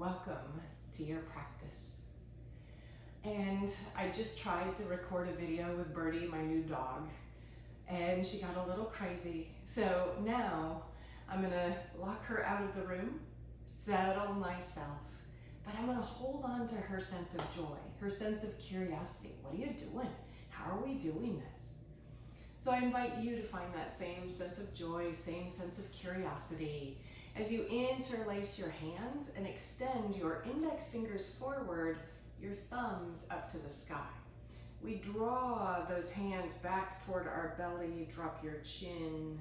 welcome to your practice. And I just tried to record a video with Birdie, my new dog, and she got a little crazy. So now I'm gonna lock her out of the room, settle myself, but I'm gonna hold on to her sense of joy, her sense of curiosity. What are you doing? How are we doing this? So I invite you to find that same sense of joy, same sense of curiosity as you interlace your hands and extend your index fingers forward, your thumbs up to the sky. We draw those hands back toward our belly, drop your chin,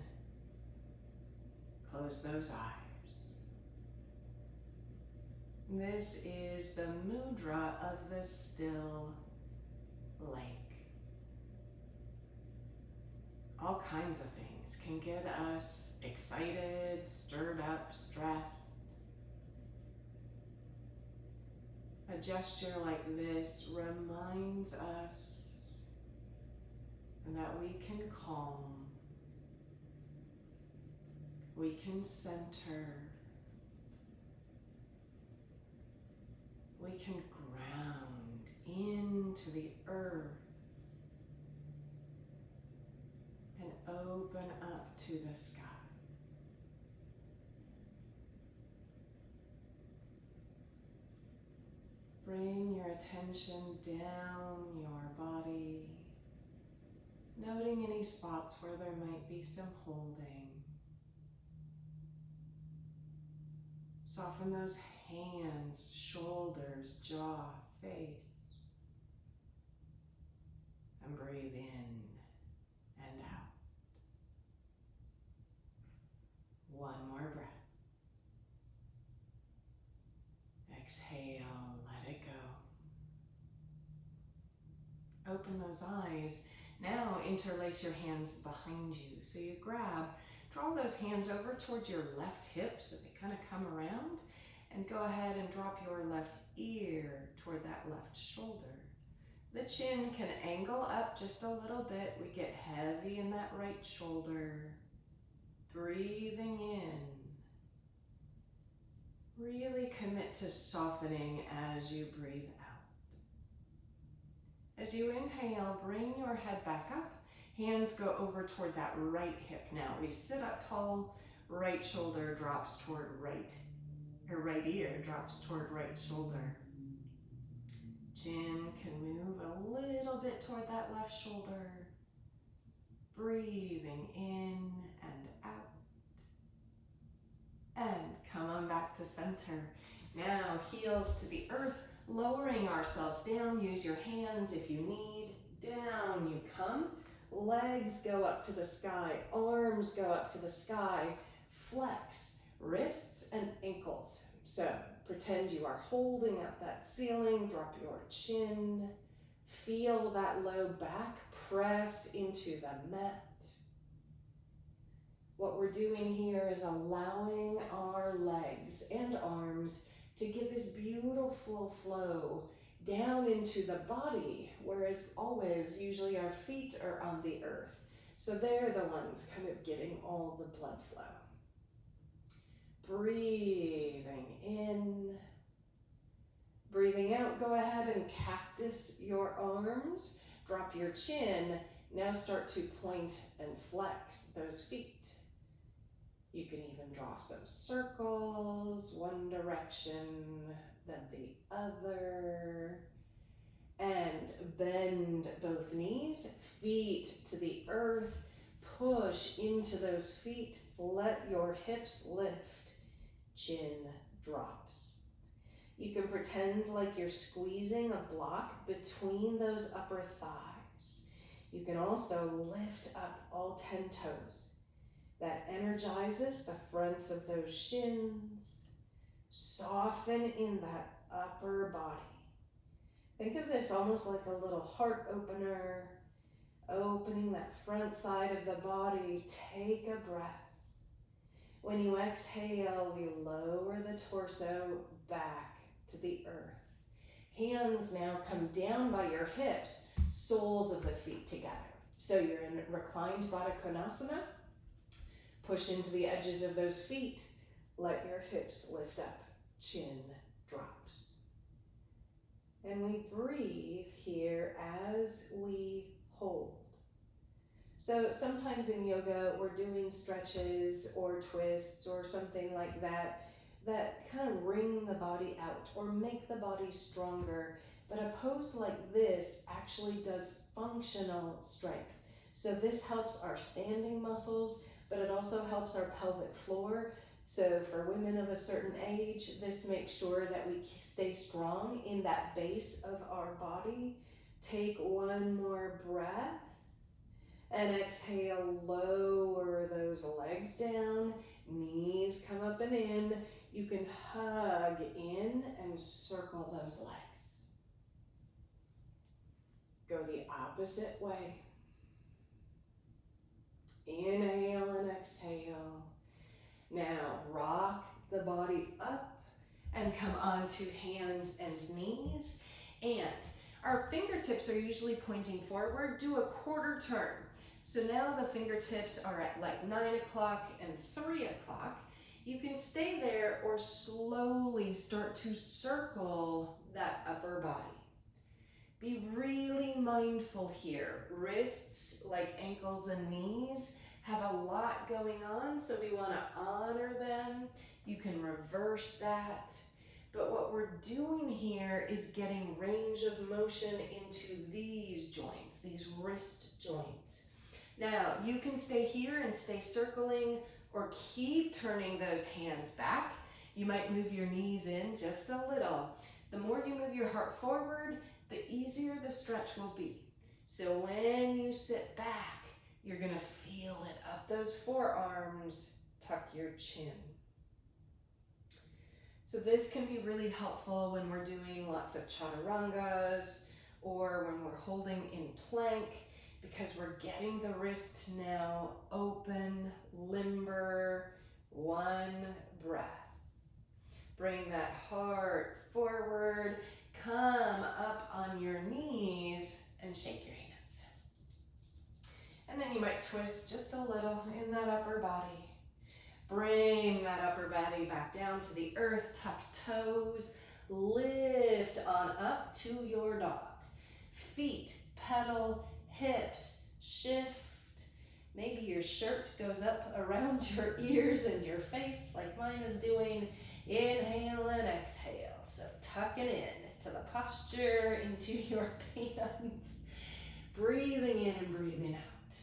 close those eyes. This is the mudra of the still lake. All kinds of things can get us excited, stirred up, stressed. A gesture like this reminds us that we can calm, we can center, we can ground into the earth and open up to the sky. Bring your attention down your body, noting any spots where there might be some holding. Soften those hands, shoulders, jaw, face, and breathe in and out. One more breath. Exhale, let it go. Open those eyes. Now interlace your hands behind you. So you draw those hands over towards your left hip so they kind of come around, and go ahead and drop your left ear toward that left shoulder. The chin can angle up just a little bit. We get heavy in that right shoulder. Breathing in. Really commit to softening as you breathe out. As you inhale, bring your head back up. Hands go over toward that right hip. Now we sit up tall, right shoulder drops toward right ear drops toward right shoulder. Chin can move a little bit toward that left shoulder. Breathing in and out. And come on back to center. Now heels to the earth, lowering ourselves down. Use your hands if you need. Down you come. Legs go up to the sky. Arms go up to the sky. Flex wrists and ankles. So pretend you are holding up that ceiling. Drop your chin. Feel that low back pressed into the mat. What we're doing here is allowing our legs and arms to get this beautiful flow down into the body, whereas always, usually our feet are on the earth. So they're the ones kind of getting all the blood flow. Breathing in. Breathing out, go ahead and cactus your arms. Drop your chin. Now start to point and flex those feet. You can even draw some circles, one direction, then the other. And bend both knees, feet to the earth. Push into those feet. Let your hips lift. Chin drops. You can pretend like you're squeezing a block between those upper thighs. You can also lift up all 10 toes. That energizes the fronts of those shins. Soften in that upper body. Think of this almost like a little heart opener, opening that front side of the body. Take a breath. When you exhale, we lower the torso back to the earth. Hands now come down by your hips, soles of the feet together. So you're in reclined Baddha Konasana. Push into the edges of those feet. Let your hips lift up. Chin drops. And we breathe here as we hold. So sometimes in yoga, we're doing stretches or twists or something like that that kind of wring the body out or make the body stronger. But a pose like this actually does functional strength. So this helps our standing muscles, but it also helps our pelvic floor. So for women of a certain age, this makes sure that we stay strong in that base of our body. Take one more breath. And exhale, lower those legs down, knees come up and in. You can hug in and circle those legs. Go the opposite way. Inhale and exhale. Now rock the body up and come onto hands and knees. And our fingertips are usually pointing forward. Do a quarter turn. So now the fingertips are at like 9 o'clock and 3 o'clock. You can stay there or slowly start to circle that upper body. Be really mindful here. Wrists, like ankles and knees, have a lot going on, so we want to honor them. You can reverse that. But what we're doing here is getting range of motion into these joints, these wrist joints. Now, you can stay here and stay circling or keep turning those hands back. You might move your knees in just a little. The more you move your heart forward, the easier the stretch will be. So when you sit back, you're gonna feel it up those forearms, tuck your chin. So this can be really helpful when we're doing lots of chaturangas or when we're holding in plank, because we're getting the wrists now open, limber. One breath. Bring that heart forward, come up on your knees and shake your hands. And then you might twist just a little in that upper body. Bring that upper body back down to the earth, tuck toes, lift on up to your dog. Feet, pedal, hips, shift. Maybe your shirt goes up around your ears and your face like mine is doing. Inhale and exhale. So tuck it in to the posture, into your hands. Breathing in and breathing out.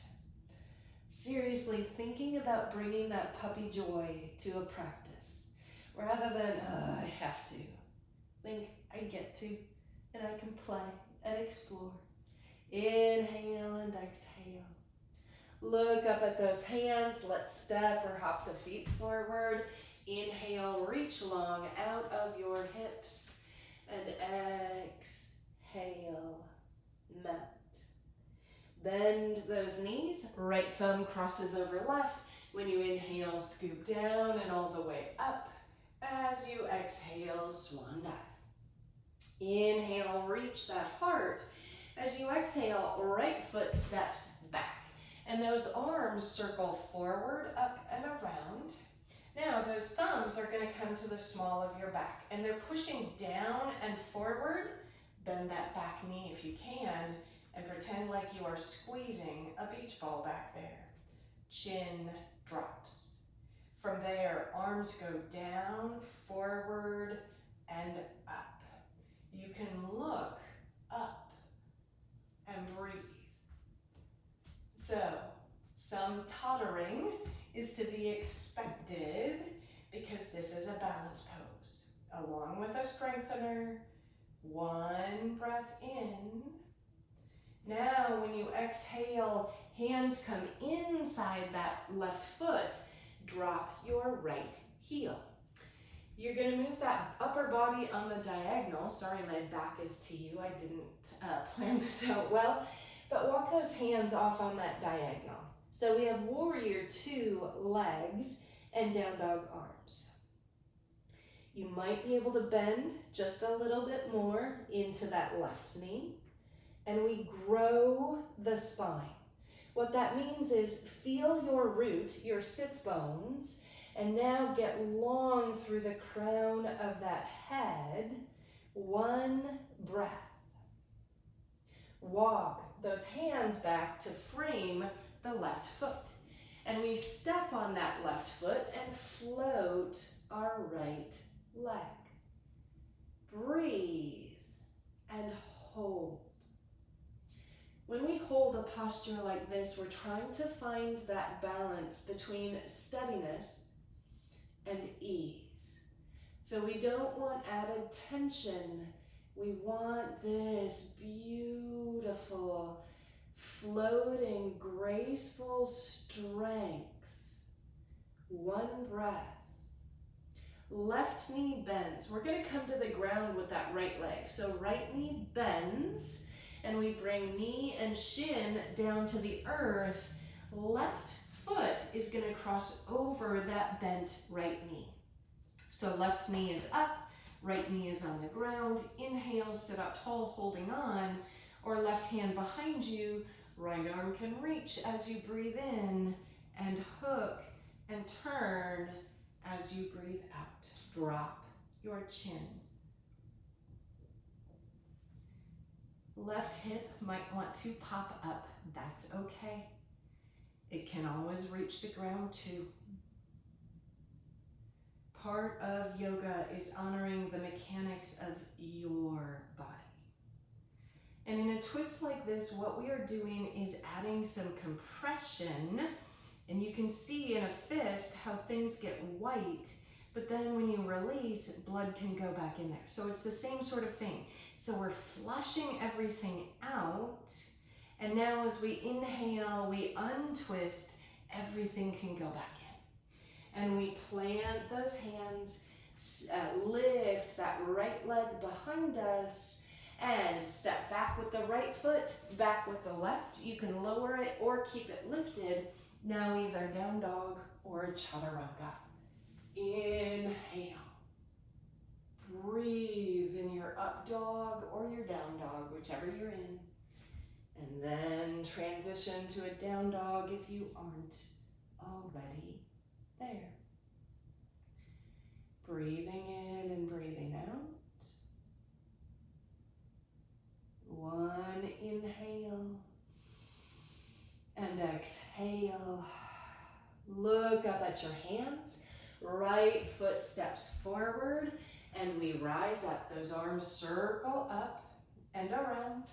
Seriously, thinking about bringing that puppy joy to a practice rather than, I have to. Think, I get to, and I can play and explore. Inhale and exhale. Look up at those hands. Let's step or hop the feet forward. Inhale, reach long out of your hips. And exhale, melt. Bend those knees. Right thumb crosses over left. When you inhale, scoop down and all the way up. As you exhale, swan dive. Inhale, reach that heart. As you exhale, right foot steps back. And those arms circle forward, up and around. Now those thumbs are going to come to the small of your back. And they're pushing down and forward. Bend that back knee if you can. And pretend like you are squeezing a beach ball back there. Chin drops. From there, arms go down, forward, and up. You can look up and breathe. So, some tottering is to be expected because this is a balance pose. Along with a strengthener, one breath in. Now, when you exhale, hands come inside that left foot, drop your right heel. You're going to move that upper body on the diagonal. Sorry, my back is to you. I didn't plan this out well. But walk those hands off on that diagonal. So we have warrior two legs and down dog arms. You might be able to bend just a little bit more into that left knee. And we grow the spine. What that means is feel your root, your sits bones, And now get long through the crown of that head. One breath. Walk those hands back to frame the left foot. And we step on that left foot and float our right leg. Breathe and hold. When we hold a posture like this, we're trying to find that balance between steadiness and ease. So we don't want added tension. We want this beautiful, floating, graceful strength. One breath. Left knee bends. We're going to come to the ground with that right leg. So right knee bends, and we bring knee and shin down to the earth. Left foot is going to cross over that bent right knee. So left knee is up, right knee is on the ground. Inhale, sit up tall, holding on, or left hand behind you. Right arm can reach as you breathe in, and hook and turn as you breathe out. Drop your chin. Left hip might want to pop up. That's okay. It can always reach the ground too. Part of yoga is honoring the mechanics of your body. And in a twist like this, what we are doing is adding some compression. And you can see in a fist how things get white, but then when you release, blood can go back in there. So it's the same sort of thing. So we're flushing everything out. And now as we inhale, we untwist, everything can go back in. And we plant those hands, lift that right leg behind us, and step back with the right foot, back with the left. You can lower it or keep it lifted. Now either down dog or chaturanga. Inhale. Breathe in your up dog or your down dog, whichever you're in. And then transition to a down dog if you aren't already there. Breathing in and breathing out. One inhale and exhale. Look up at your hands. Right foot steps forward and we rise up. Those arms circle up and around.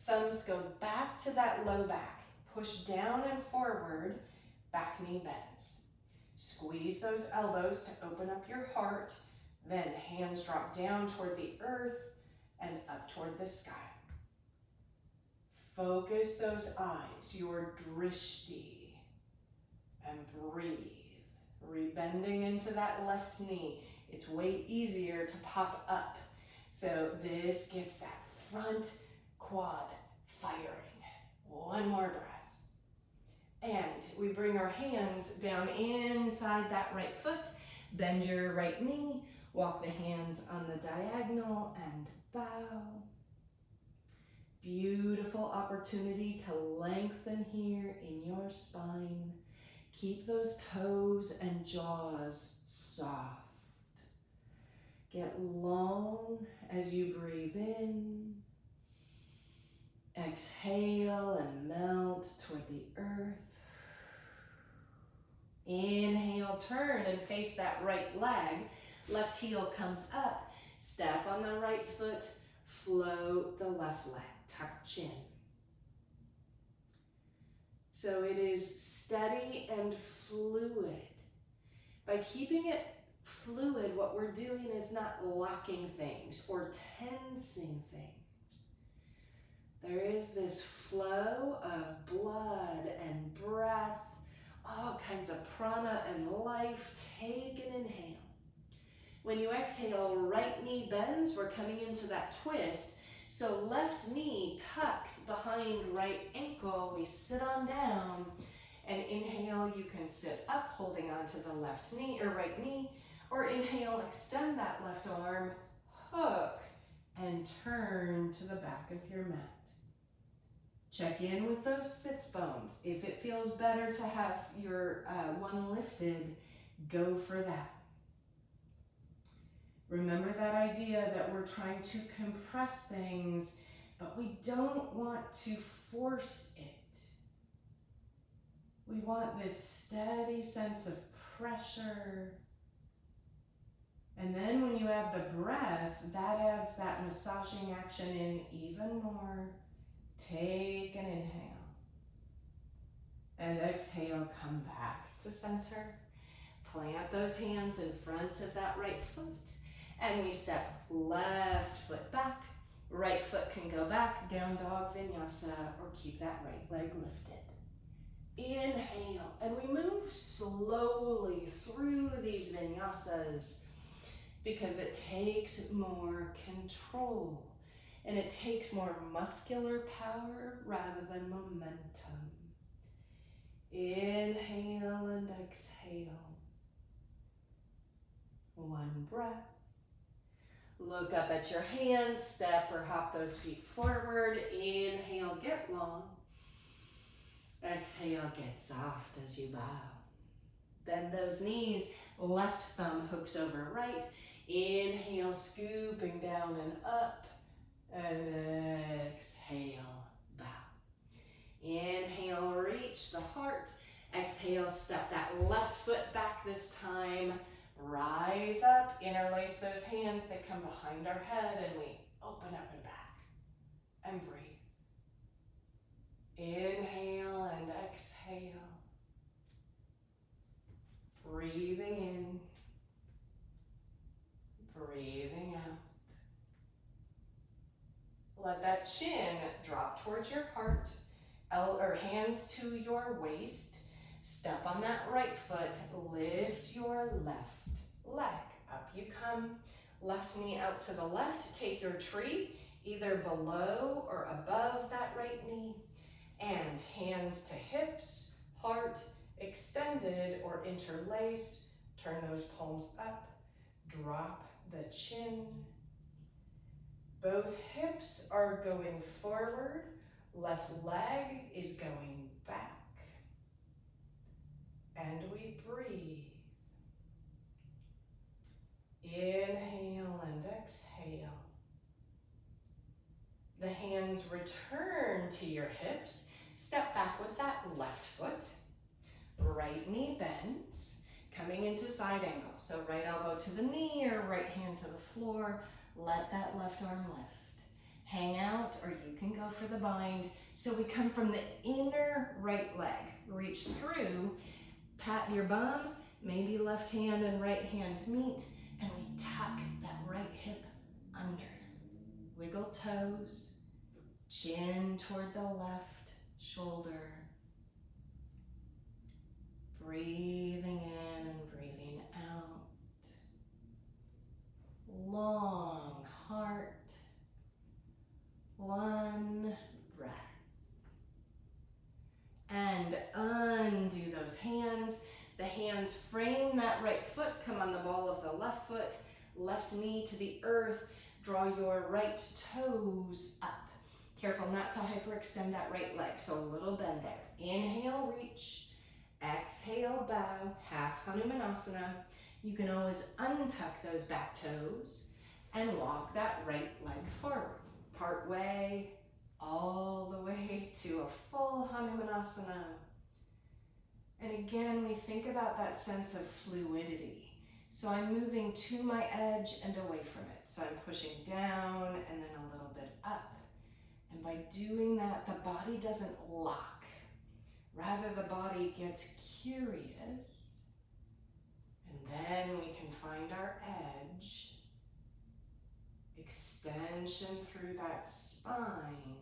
Thumbs go back to that low back. Push down and forward. Back knee bends. Squeeze those elbows to open up your heart. Then hands drop down toward the earth and up toward the sky. Focus those eyes, your drishti, and breathe. Rebending into that left knee. It's way easier to pop up. So this gets that front quad firing. One more breath. And we bring our hands down inside that right foot. Bend your right knee. Walk the hands on the diagonal and bow. Beautiful opportunity to lengthen here in your spine. Keep those toes and jaws soft. Get long as you breathe in. Exhale and melt toward the earth. Inhale, turn and face that right leg. Left heel comes up. Step on the right foot. Float the left leg. Tuck chin. So it is steady and fluid. By keeping it fluid, what we're doing is not locking things or tensing things. There is this flow of blood and breath, all kinds of prana and life. Take an inhale. When you exhale, right knee bends. We're coming into that twist. So left knee tucks behind right ankle. We sit on down and inhale. You can sit up holding onto the left knee or right knee, or inhale, extend that left arm, hook, and turn to the back of your mat. Check in with those sits bones. If it feels better to have your one lifted, Go for that. Remember that idea that we're trying to compress things, but we don't want to force it. We want this steady sense of pressure. And then when you add the breath, that adds that massaging action in even more. Take an inhale. And exhale, come back to center. Plant those hands in front of that right foot. And we step left foot back. Right foot can go back, down dog vinyasa, or keep that right leg lifted. Inhale, and we move slowly through these vinyasas because it takes more control and it takes more muscular power rather than momentum. Inhale and exhale. One breath. Look up at your hands, step or hop those feet forward. Inhale, get long. Exhale, get soft as you bow. Bend those knees, left thumb hooks over right. Inhale, scooping down and up. And exhale, bow. Inhale, reach the heart. Exhale, step that left foot back this time. Rise up, interlace those hands. They come behind our head and we open up and back. And breathe. Inhale and exhale. Breathing in. Breathing out. Let that chin drop towards your heart, or hands to your waist. Step on that right foot, lift your left leg. Up you come, left knee out to the left. Take your tree either below or above that right knee. And hands to hips, heart extended or interlace. Turn those palms up, drop the chin. Both hips are going forward, left leg is going back. And we breathe. Inhale and exhale. The hands return to your hips. Step back with that left foot. Right knee bends, coming into side angle. So right elbow to the knee or right hand to the floor. Let that left arm lift. Hang out, or you can go for the bind. So we come from the inner right leg. Reach through, pat your bum, maybe left hand and right hand meet, and we tuck that right hip under. Wiggle toes, chin toward the left shoulder. Breathing in and breathing out. Long heart. One breath. And undo those hands. The hands frame that right foot. Come on the ball of the left foot. Left knee to the earth. Draw your right toes up. Careful not to hyperextend that right leg. So a little bend there. Inhale, reach. Exhale, bow. Half Hanumanasana. You can always untuck those back toes and walk that right leg forward. Part way, all the way to a full Hanumanasana. And again, we think about that sense of fluidity. So I'm moving to my edge and away from it. So I'm pushing down and then a little bit up. And by doing that, the body doesn't lock. Rather, the body gets curious. And then we can find our edge. Extension through that spine.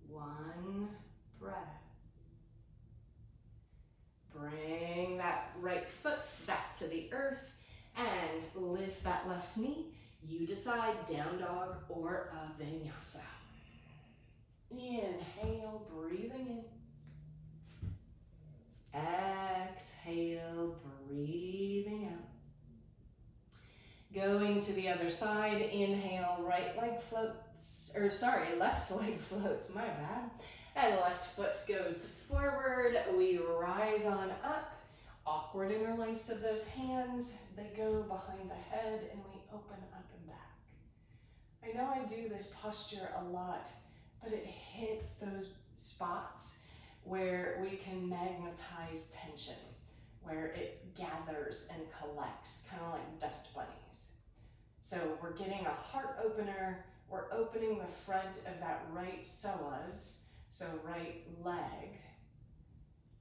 One breath. Bring that right foot back to the earth and lift that left knee. You decide, down dog or a vinyasa. Inhale, breathing in. Exhale, breathing out. Going to the other side, inhale, right leg floats, left leg floats, my bad. And left foot goes forward. We rise on up. Awkward interlace of those hands. They go behind the head and we open up and back. I know I do this posture a lot, but it hits those spots where we can magnetize tension, where it gathers and collects, kind of like dust bunnies. So we're getting a heart opener. We're opening the front of that right psoas, so right leg.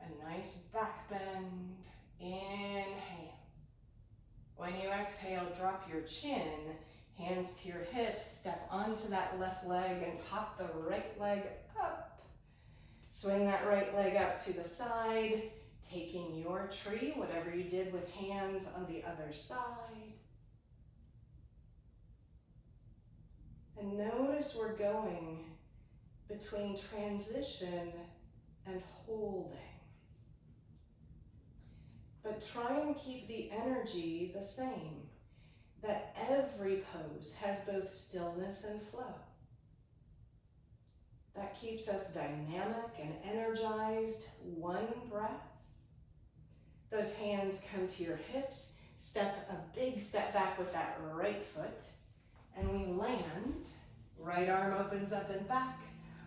A nice back bend. Inhale. When you exhale, drop your chin, hands to your hips, step onto that left leg and pop the right leg up. Swing that right leg out to the side, taking your tree, whatever you did with hands on the other side. And notice we're going between transition and holding. But try and keep the energy the same, that every pose has both stillness and flow. That keeps us dynamic and energized. One breath. Those hands come to your hips. Step a big step back with that right foot. And we land. Right arm opens up and back.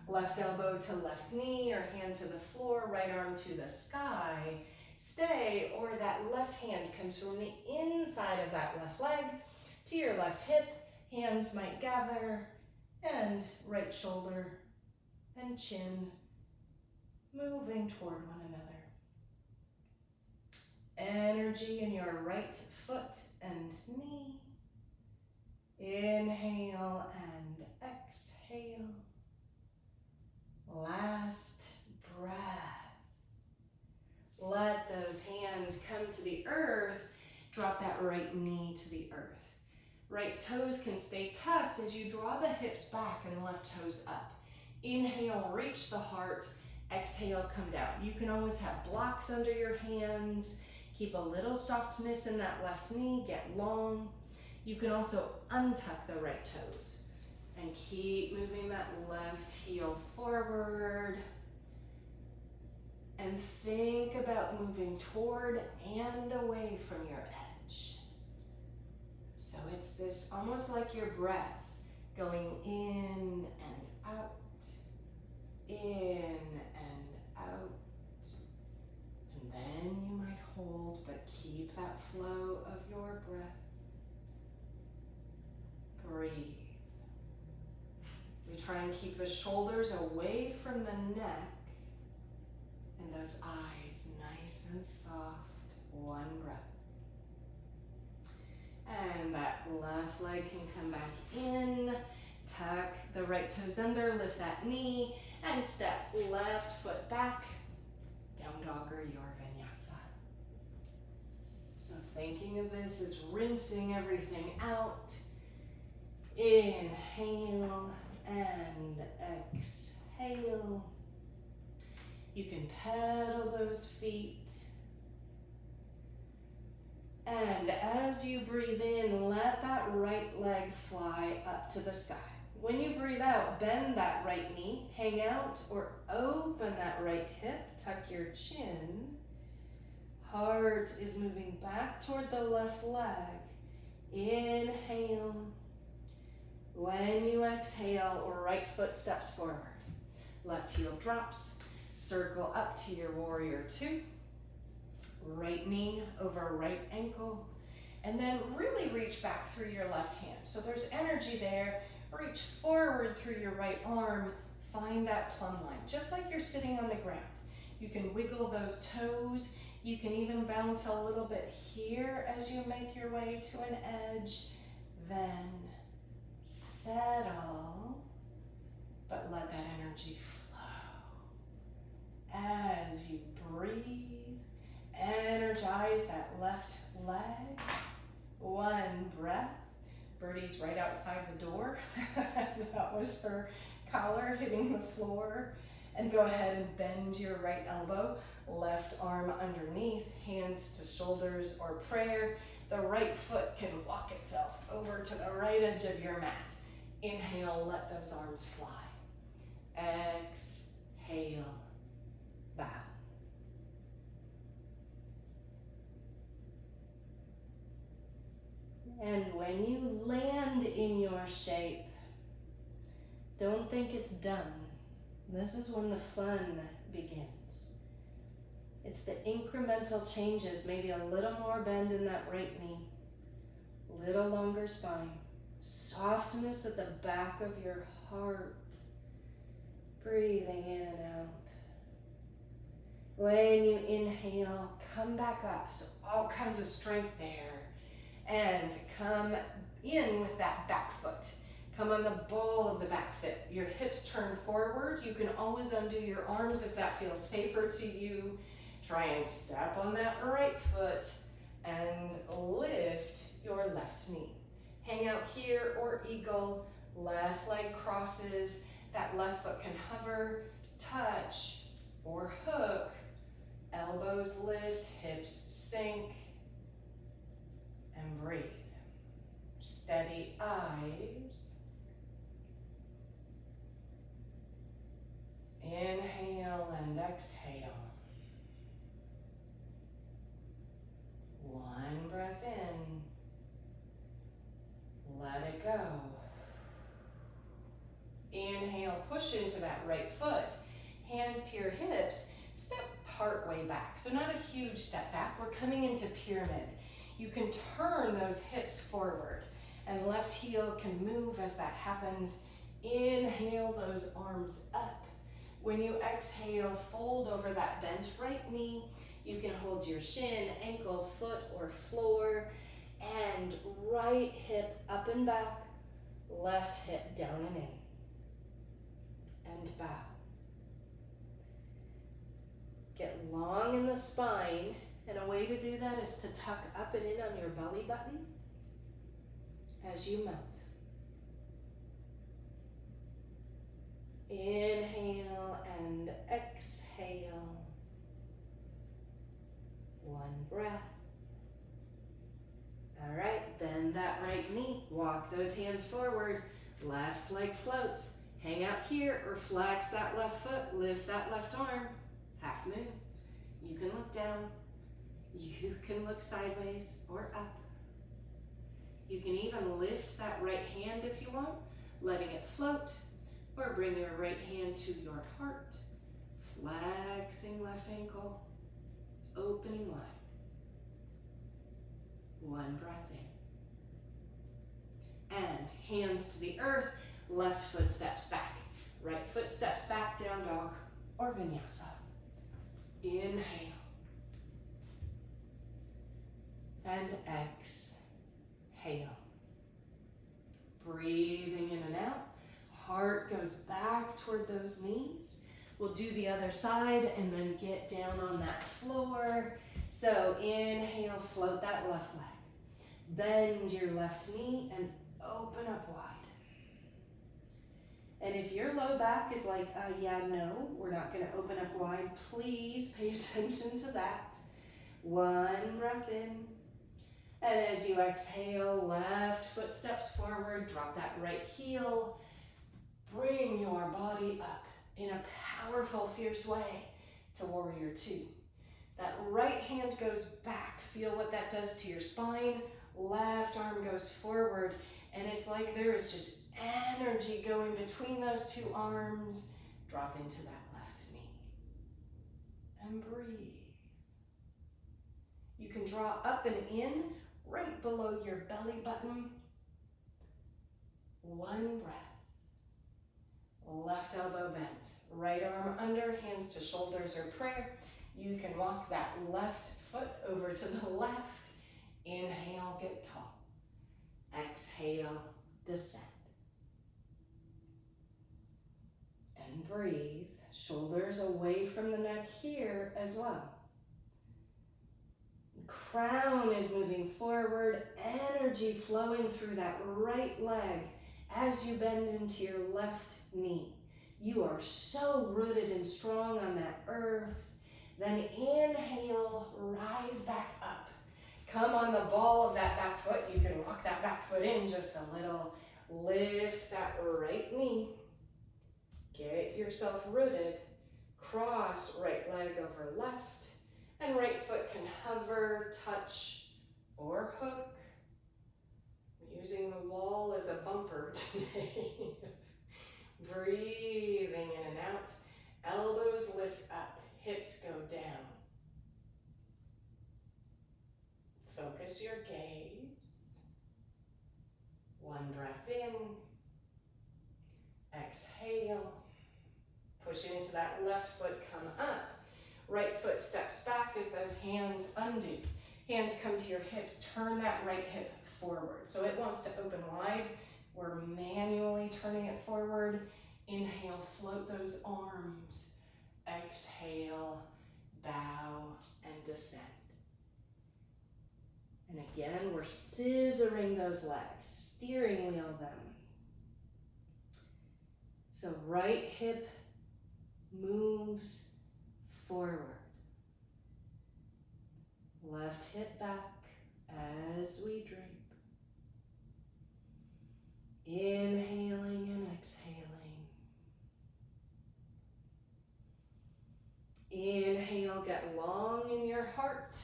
Left elbow to left knee or hand to the floor. Right arm to the sky. Stay, or that left hand comes from the inside of that left leg to your left hip. Hands might gather, and right shoulder and chin moving toward one another. Energy in your right foot and knee. Inhale and exhale. Last breath. Let those hands come to the earth. Drop that right knee to the earth. Right toes can stay tucked as you draw the hips back and left toes up. Inhale, reach the heart. Exhale, come down. You can always have blocks under your hands. Keep a little softness in that left knee. Get long. You can also untuck the right toes and keep moving that left heel forward. And think about moving toward and away from your edge. So it's this almost like your breath going in and out, in and out. And then you might hold, but keep that flow of your breath. Breathe. We try and keep the shoulders away from the neck. And those eyes nice and soft. One breath. And that left leg can come back in. Tuck the right toes under, lift that knee, and step left foot back. Down dog or your vinyasa. So thinking of this as rinsing everything out. Inhale and exhale. You can pedal those feet. And as you breathe in, let that right leg fly up to the sky. When you breathe out, bend that right knee, hang out or open that right hip, tuck your chin. Heart is moving back toward the left leg. Inhale. When you exhale, right foot steps forward. Left heel drops. Circle up to your warrior two. Right knee over right ankle. And then really reach back through your left hand. So there's energy there. Reach forward through your right arm. Find that plumb line, just like you're sitting on the ground. You can wiggle those toes. You can even bounce a little bit here as you make your way to an edge. Then settle, but let that energy flow. As you breathe, energize that left leg. One breath. Birdie's right outside the door. That was her collar hitting the floor. And go ahead and bend your right elbow, left arm underneath, hands to shoulders or prayer. The right foot can walk itself over to the right edge of your mat. Inhale, let those arms fly. bow. And when you land in your shape, don't think it's done. This is when the fun begins. It's the incremental changes, maybe a little more bend in that right knee, little longer spine, softness at the back of your heart, breathing in and out. When you inhale, come back up, so all kinds of strength there, and come in with that back foot. Come on the ball of the back foot. Your hips turn forward. You can always undo your arms if that feels safer to you. Try and step on that right foot and lift your left knee. Hang out here or eagle, left leg crosses. That left foot can hover, touch, or hook. Elbows lift, hips sink, and breathe. Steady eyes. Inhale and exhale. One breath in. Let it go. Inhale, push into that right foot. Hands to your hips. Step part way back. So not a huge step back. We're coming into pyramid. You can turn those hips forward and left heel can move as that happens. Inhale those arms up. When you exhale, fold over that bent right knee. You can hold your shin, ankle, foot, or floor, and right hip up and back, left hip down and in, and bow. Get long in the spine, and a way to do that is to tuck up and in on your belly button as you melt. Inhale and exhale. One breath. All right, bend that right knee. Walk those hands forward. Left leg floats. Hang out here or flex that left foot. Lift that left arm. Half moon. You can look down. You can look sideways or up. You can even lift that right hand if you want, letting it float, or bring your right hand to your heart, flexing left ankle, opening wide. One breath in. And hands to the earth, left foot steps back, right foot steps back, down dog, or vinyasa. Inhale. And exhale. Breathing in and out. Heart goes back toward those knees. We'll do the other side and then get down on that floor. So inhale, float that left leg. Bend your left knee and open up wide. And if your low back is like, yeah, no, we're not gonna open up wide, please pay attention to that. One breath in. And as you exhale, left foot steps forward, drop that right heel. Bring your body up in a powerful, fierce way to warrior two. That right hand goes back. Feel what that does to your spine. Left arm goes forward. And it's like there is just energy going between those two arms. Drop into that left knee. And breathe. You can draw up and in right below your belly button. One breath. Left elbow bent. Right arm under, hands to shoulders or prayer. You can walk that left foot over to the left. Inhale, get tall. Exhale, descend. And breathe. Shoulders away from the neck here as well. Crown is moving forward, energy flowing through that right leg as you bend into your left knee. You are so rooted and strong on that earth. Then inhale, rise back up. Come on the ball of that back foot. You can walk that back foot in just a little. Lift that right knee. Get yourself rooted. cross right leg over left, and right foot can hover, touch, or hook. I'm using the wall as a bumper today. Breathing in and out. Elbows lift up, hips go down. Focus your gaze. One breath in. Exhale. Push into that left foot, come up. Right foot steps back as those hands undo. Hands come to your hips, turn that right hip forward. So it wants to open wide. We're manually turning it forward. Inhale, float those arms. Exhale, bow and descend. And again, we're scissoring those legs, steering wheel them. So right hip moves forward. Left hip back as we drape. Inhaling and exhaling. Inhale, get long in your heart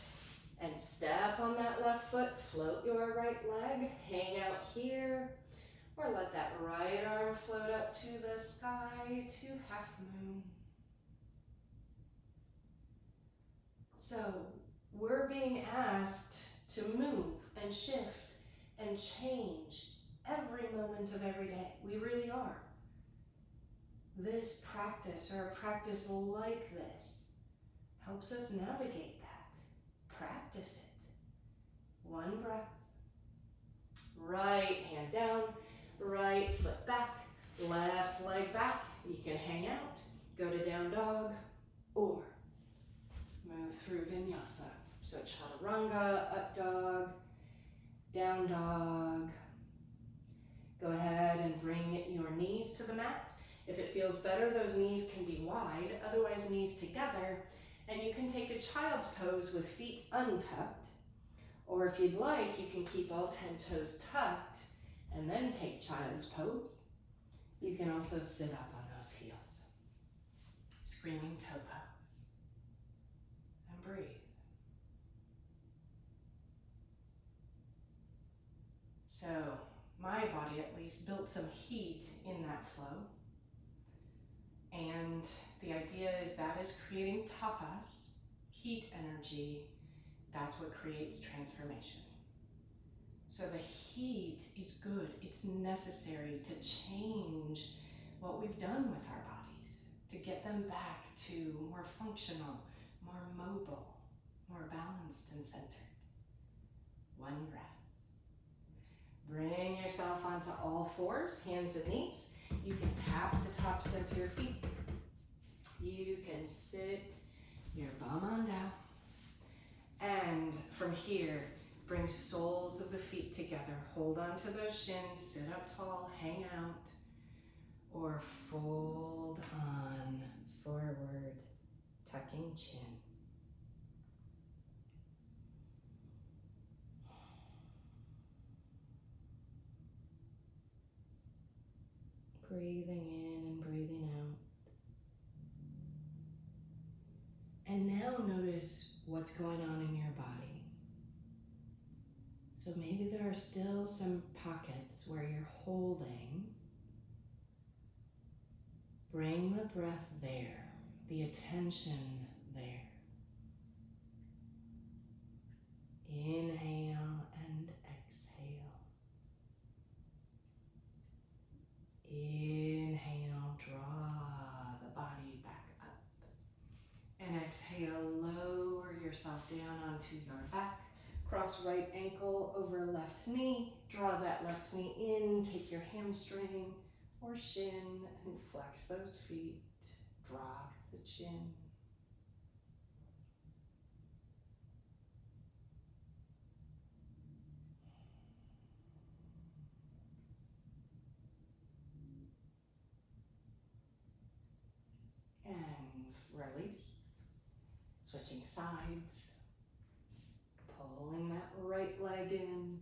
and step on that left foot. Float your right leg, hang out here, or let that right arm float up to the sky to half moon. So we're being asked to move and shift and change every moment of every day. We really are. This practice, or a practice like this, helps us navigate that. Practice it. One breath. Right hand down, right foot back, left leg back. You can hang out, go to down dog, or move through vinyasa. So chaturanga, up dog, down dog. Go ahead and bring your knees to the mat. If it feels better, those knees can be wide, otherwise knees together. And you can take a child's pose with feet untucked. Or if you'd like, you can keep all 10 toes tucked and then take child's pose. You can also sit up on those heels. Screaming toe pose. And breathe. So, my body at least built some heat in that flow. And the idea is that is creating tapas, heat energy. That's what creates transformation. So the heat is good. It's necessary to change what we've done with our bodies, to get them back to more functional, more mobile, more balanced and centered. One breath. Bring yourself onto all fours, hands and knees. You can tap the tops of your feet. You can sit your bum on down. And from here, bring soles of the feet together. Hold on to those shins, sit up tall, hang out, or fold on forward, tucking chin. Breathing in and breathing out. And now notice what's going on in your body. So maybe there are still some pockets where you're holding. Bring the breath there, the attention there. Inhale and exhale. Inhale, draw the body back up. And exhale, lower yourself down onto your back. Cross right ankle over left knee. Draw that left knee in, take your hamstring or shin and flex those feet. Drop the chin. And release. Switching sides. Pulling that right leg in.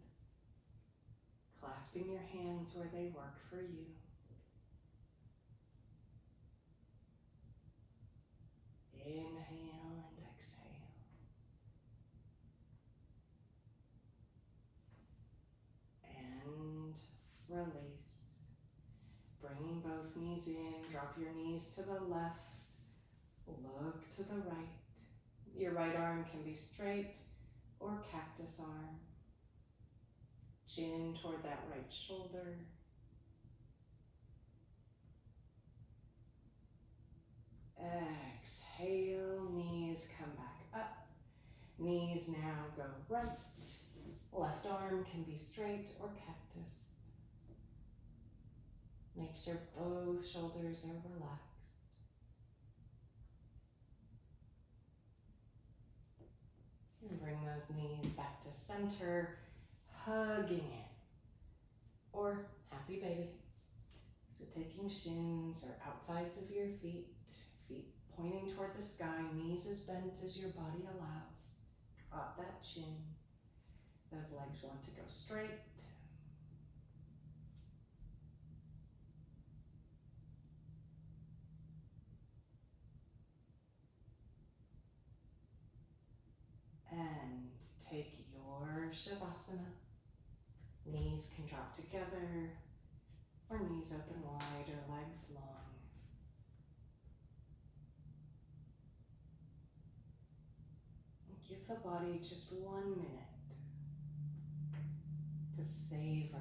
Clasping your hands where they work for you. Inhale and exhale. And release. Bringing both knees in, drop your knees to the left, look to the right. Your right arm can be straight or cactus arm. Chin toward that right shoulder. Exhale, knees come back up. Knees now go right. Left arm can be straight or cactus. Make sure both shoulders are relaxed. And bring those knees back to center, hugging it. Or happy baby. So taking shins or outsides of your feet, feet pointing toward the sky, knees as bent as your body allows. Drop that chin. Those legs want to go straight. And take your Shavasana. Knees can drop together, or knees open wide, or legs long. And give the body just 1 minute to savor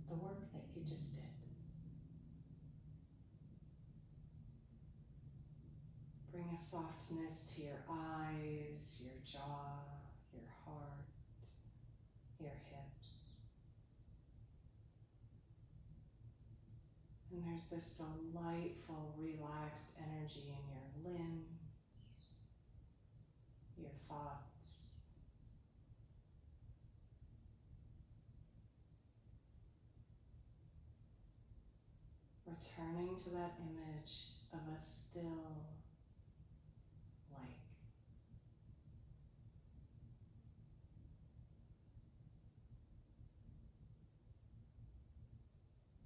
the work that you just did. Bring a softness to your eyes, your jaw, your heart, your hips. And there's this delightful, relaxed energy in your limbs, your thoughts. Returning to that image of a still lake.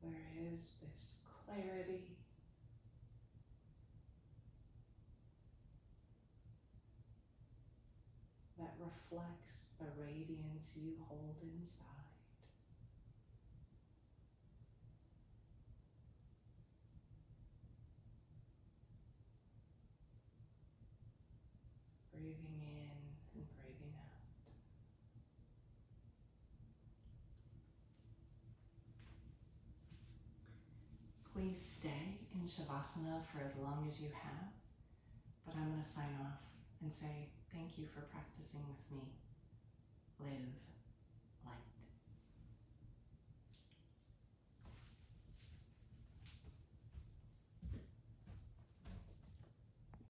There is this clarity, that reflects the radiance you hold inside. Breathing in and breathing out. Please stay in Shavasana for as long as you have, but I'm going to sign off and say thank you for practicing with me.